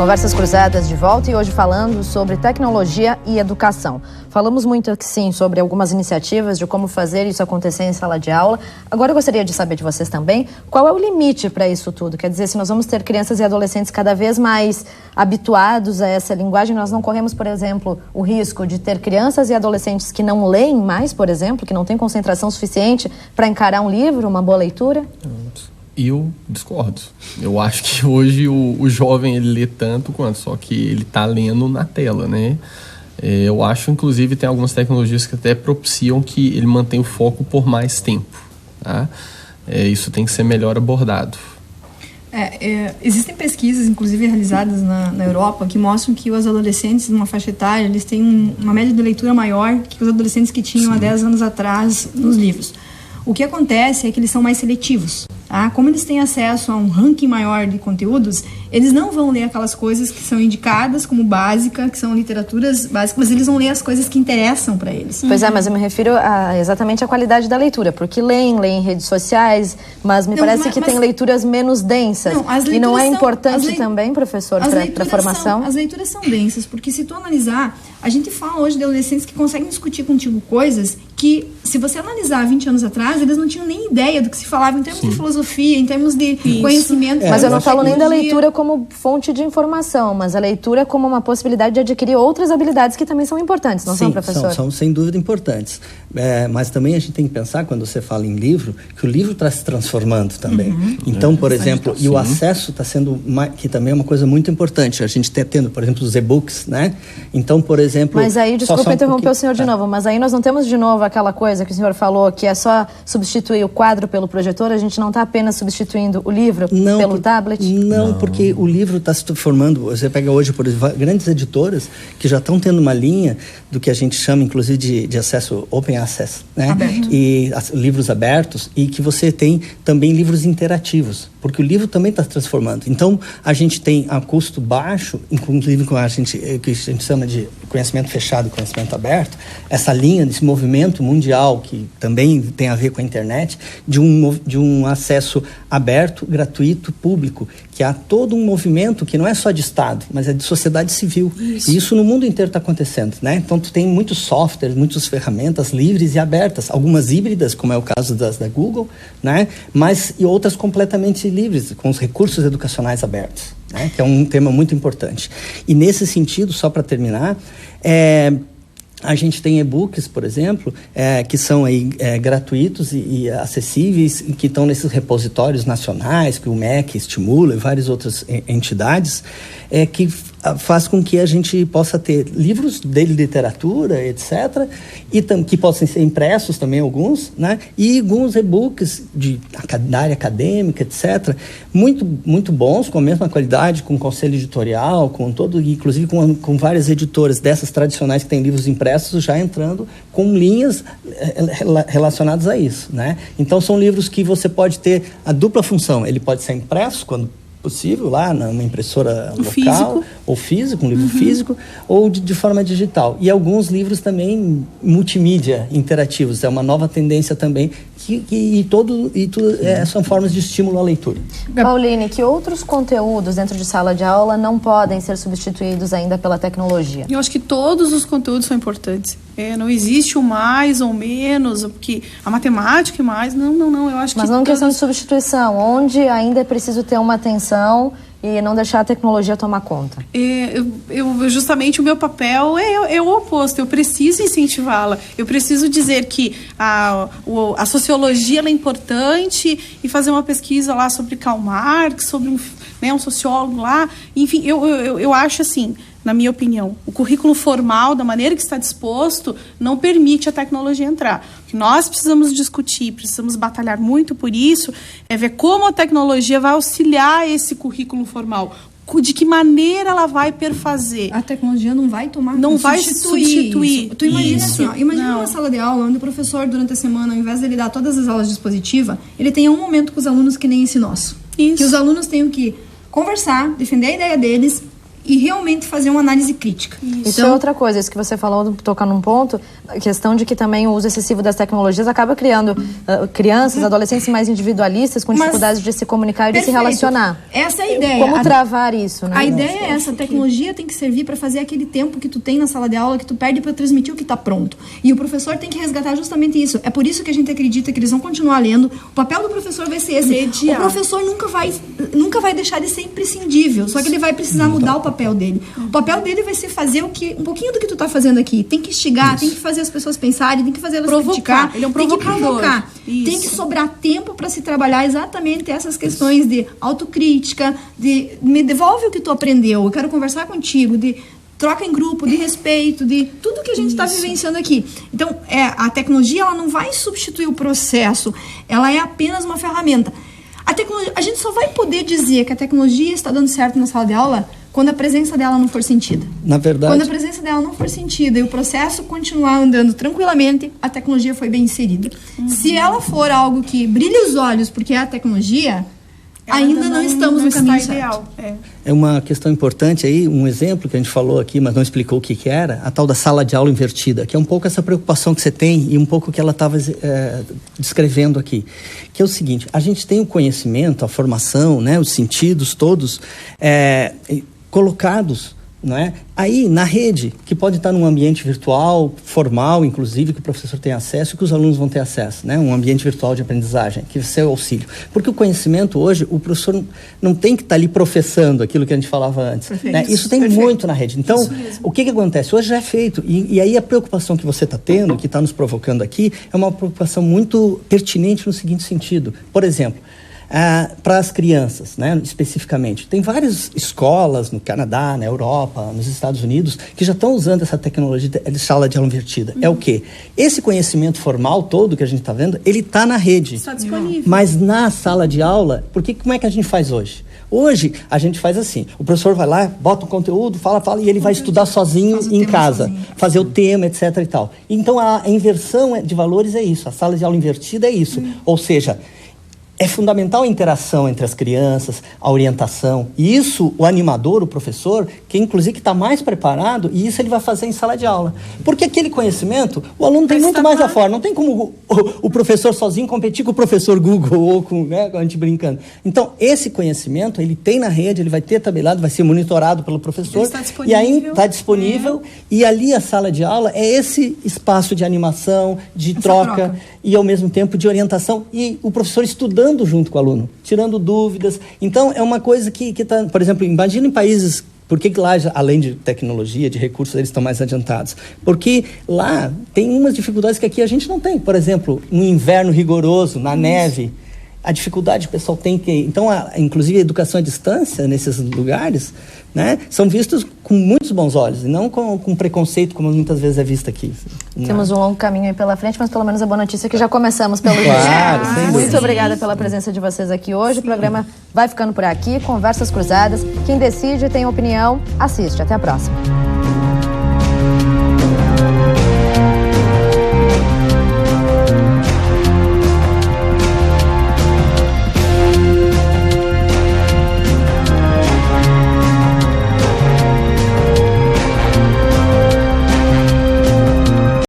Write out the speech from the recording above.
Conversas Cruzadas de volta e hoje falando sobre tecnologia e educação. Falamos muito aqui, sim, sobre algumas iniciativas de como fazer isso acontecer em sala de aula. Agora eu gostaria de saber de vocês também, qual é o limite para isso tudo? Quer dizer, se nós vamos ter crianças e adolescentes cada vez mais habituados a essa linguagem, nós não corremos, por exemplo, o risco de ter crianças e adolescentes que não leem mais, por exemplo, que não têm concentração suficiente para encarar um livro, uma boa leitura? Eu discordo. Eu acho que hoje o jovem ele lê tanto quanto, só que ele está lendo na tela, né? Eu acho, inclusive, tem algumas tecnologias que até propiciam que ele mantenha o foco por mais tempo, tá? Isso tem que ser melhor abordado. Existem pesquisas, inclusive realizadas na Europa, que mostram que os adolescentes, numa faixa etária, eles têm uma média de leitura maior que os adolescentes que tinham há 10 anos atrás nos livros. O que acontece é que eles são mais seletivos. Tá? Como eles têm acesso a um ranking maior de conteúdos, eles não vão ler aquelas coisas que são indicadas como básica, que são literaturas básicas, mas eles vão ler as coisas que interessam para eles. Pois é, mas eu me refiro exatamente à qualidade da leitura, porque leem em redes sociais, mas parece que tem leituras menos densas. E não é importante também, professor, para a formação? As leituras são densas, porque se tu analisar, a gente fala hoje de adolescentes que conseguem discutir contigo coisas que, se você analisar 20 anos atrás, eles não tinham nem ideia do que se falava em termos de filosofia, em termos de conhecimento. Mas eu não falo nem da leitura como fonte de informação, mas a leitura como uma possibilidade de adquirir outras habilidades que também são importantes, não são, professor? São sem dúvida importantes. Mas também a gente tem que pensar, quando você fala em livro, que o livro está se transformando também. Então, por exemplo, e o acesso está sendo, que também é uma coisa muito importante. A gente está tendo, por exemplo, os e-books, né? Então, por exemplo... Mas aí, desculpa interromper o senhor de novo, mas aí nós não temos de novo aquela coisa que o senhor falou, que é só substituir o quadro pelo projetor, a gente não está apenas substituindo o livro pelo tablet? Não, porque o livro está se formando. Você pega hoje, por exemplo, grandes editoras que já estão tendo uma linha do que a gente chama, inclusive, de acesso open access, né? Aberto. E livros abertos, e que você tem também livros interativos, porque o livro também está se transformando. Então, a gente tem a custo baixo, inclusive com que a gente chama de conhecimento fechado e conhecimento aberto, essa linha desse movimento mundial, que também tem a ver com a internet, de um acesso aberto, gratuito, público, que há todo um movimento que não é só de Estado, mas é de sociedade civil. Isso. E isso no mundo inteiro está acontecendo, né? Então, tu tem muitos softwares, muitas ferramentas livres e abertas, algumas híbridas, como é o caso da Google, né? E outras completamente livres, com os recursos educacionais abertos, né? Que é um tema muito importante. E nesse sentido, só para terminar, a gente tem e-books, por exemplo, que são aí, gratuitos e acessíveis, e que estão nesses repositórios nacionais, que o MEC estimula, e várias outras entidades, que faz com que a gente possa ter livros de literatura, etc., e que possam ser impressos também alguns, né? E alguns e-books da área acadêmica, etc., muito, muito bons, com a mesma qualidade, com conselho editorial, inclusive com várias editoras dessas tradicionais que têm livros impressos já entrando com linhas relacionadas a isso, né? Então, são livros que você pode ter a dupla função. Ele pode ser impresso, quando possível, lá numa impressora local, ou físico, um livro físico, ou de forma digital. E alguns livros também multimídia, interativos. É uma nova tendência também, são formas de estímulo à leitura. Pauline, que outros conteúdos dentro de sala de aula não podem ser substituídos ainda pela tecnologia? Eu acho que todos os conteúdos são importantes. Não existe o mais ou menos, porque a matemática é mais, não, eu acho que... Mas não questão de substituição, onde ainda é preciso ter uma atenção e não deixar a tecnologia tomar conta. Justamente o meu papel é o oposto, eu preciso incentivá-la, eu preciso dizer que a sociologia ela é importante e fazer uma pesquisa lá sobre Karl Marx, sobre um sociólogo lá, enfim, eu acho assim, na minha opinião, o currículo formal, da maneira que está disposto, não permite a tecnologia entrar. O que nós precisamos discutir, precisamos batalhar muito por isso, é ver como a tecnologia vai auxiliar esse currículo formal. De que maneira ela vai perfazer. A tecnologia não vai substituir. Tu imagina assim, imagina uma sala de aula onde o professor, durante a semana, ao invés de ele dar todas as aulas dispositivas, ele tenha um momento com os alunos que nem esse nosso. Isso. Que os alunos tenham que conversar, defender a ideia deles, e realmente fazer uma análise crítica. Isso é outra coisa, isso que você falou, toca num ponto, a questão de que também o uso excessivo das tecnologias acaba criando crianças, adolescentes mais individualistas, com dificuldades de se comunicar e de se relacionar. Essa é a ideia. Como travar isso, né? A ideia é essa, a tecnologia tem que servir para fazer aquele tempo que tu tem na sala de aula, que tu perde para transmitir o que está pronto. E o professor tem que resgatar justamente isso. É por isso que a gente acredita que eles vão continuar lendo. O papel do professor vai ser esse. Mediar. O professor nunca vai deixar de ser imprescindível, só que ele vai precisar mudar o papel dele. O papel dele vai ser fazer um pouquinho do que tu tá fazendo aqui. Tem que instigar, tem que fazer as pessoas pensarem, tem que fazer elas criticar, Ele é um tem que provocador. provocar. Tem que sobrar tempo para se trabalhar exatamente essas questões de autocrítica, de me devolve o que tu aprendeu, eu quero conversar contigo, de troca em grupo, de respeito, de tudo que a gente está vivenciando aqui. Então, a tecnologia ela não vai substituir o processo, ela é apenas uma ferramenta. A gente só vai poder dizer que a tecnologia está dando certo na sala de aula quando a presença dela não for sentida. Na verdade... Quando a presença dela não for sentida e o processo continuar andando tranquilamente, a tecnologia foi bem inserida. Se ela for algo que brilha os olhos porque é a tecnologia, ainda não estamos no caminho certo. É uma questão importante aí, um exemplo que a gente falou aqui, mas não explicou o que era, a tal da sala de aula invertida, que é um pouco essa preocupação que você tem e um pouco que ela estava descrevendo aqui. Que é o seguinte, a gente tem o conhecimento, a formação, né, os sentidos todos colocados, não é? Aí na rede, que pode estar num ambiente virtual, formal, inclusive, que o professor tem acesso e que os alunos vão ter acesso, né? Um ambiente virtual de aprendizagem, que vai ser o auxílio. Porque o conhecimento hoje, o professor não tem que estar ali professando aquilo que a gente falava antes. Né? Isso tem muito na rede. Então, o que acontece? Hoje já é feito. E aí a preocupação que você está tendo, que está nos provocando aqui, é uma preocupação muito pertinente no seguinte sentido. Por exemplo, para as crianças, né, especificamente. Tem várias escolas no Canadá, na Europa, nos Estados Unidos, que já estão usando essa tecnologia de sala de aula invertida. É o quê? Esse conhecimento formal todo que a gente está vendo, ele está na rede. Está disponível. Mas na sala de aula, como é que a gente faz hoje? Hoje, a gente faz assim, o professor vai lá, bota um conteúdo, fala, e ele vai estudar sozinho em casa, fazer o tema, etc. e tal. Então, a inversão de valores é isso, a sala de aula invertida é isso. Ou seja, é fundamental a interação entre as crianças, a orientação. E isso, o animador, o professor, que inclusive está mais preparado, e isso ele vai fazer em sala de aula. Porque aquele conhecimento, o aluno tem muito mais afora. Não tem como o professor sozinho competir com o professor Google ou com, né, a gente brincando. Então, esse conhecimento, ele tem na rede, ele vai ter tabelado, vai ser monitorado pelo professor. E aí está disponível. E ali a sala de aula é esse espaço de animação, de troca e ao mesmo tempo de orientação. E o professor estudando junto com o aluno, tirando dúvidas. Então, é uma coisa que está... Por exemplo, imagina em países... Por que lá, além de tecnologia, de recursos, eles estão mais adiantados? Porque lá tem umas dificuldades que aqui a gente não tem. Por exemplo, um inverno rigoroso, na neve, a dificuldade que o pessoal tem que... Então, inclusive, a educação à distância nesses lugares, né, são vistos com muitos bons olhos, e não com preconceito, como muitas vezes é visto aqui. Temos um longo caminho aí pela frente, mas pelo menos a boa notícia é que já começamos pelo Claro, sem Muito dúvida. obrigada pela presença de vocês aqui hoje. O programa vai ficando por aqui, Conversas Cruzadas. Quem decide, tem opinião, assiste. Até a próxima.